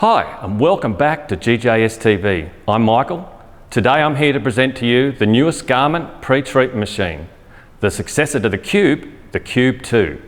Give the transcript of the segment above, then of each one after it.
Hi and welcome back to GTX TV. I'm Michael. Today I'm here to present to you the newest garment pre-treatment machine, the successor to the Cube 2.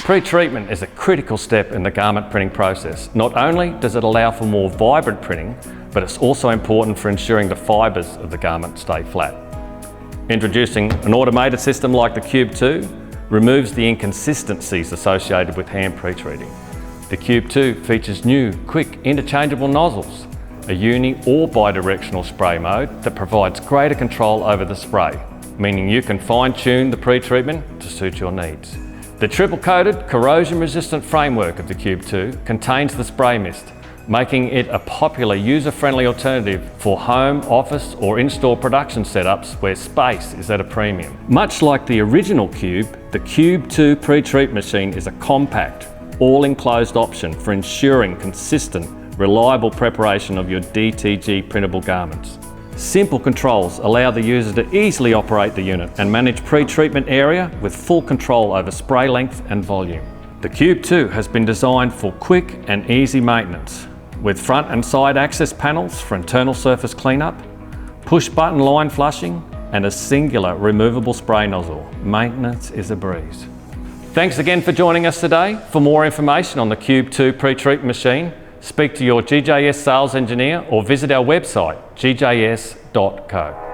Pre-treatment is a critical step in the garment printing process. Not only does it allow for more vibrant printing, but it's also important for ensuring the fibres of the garment stay flat. Introducing an automated system like the Cube 2 removes the inconsistencies associated with hand pre-treating. The Cube 2 features new, quick, interchangeable nozzles, a uni or bi-directional spray mode that provides greater control over the spray, meaning you can fine-tune the pre-treatment to suit your needs. The triple-coated, corrosion-resistant framework of the Cube 2 contains the spray mist, making it a popular user-friendly alternative for home, office or in-store production setups where space is at a premium. Much like the original Cube, the Cube 2 pre-treat machine is a compact, all-enclosed option for ensuring consistent, reliable preparation of your DTG printable garments. Simple controls allow the user to easily operate the unit and manage pre-treatment area with full control over spray length and volume. The Cube 2 has been designed for quick and easy maintenance, with front and side access panels for internal surface cleanup, push-button line flushing, and a singular removable spray nozzle. Maintenance is a breeze. Thanks again for joining us today. For more information on the Cube 2 pre-treat machine, speak to your GTX sales engineer or visit our website, gjs.co.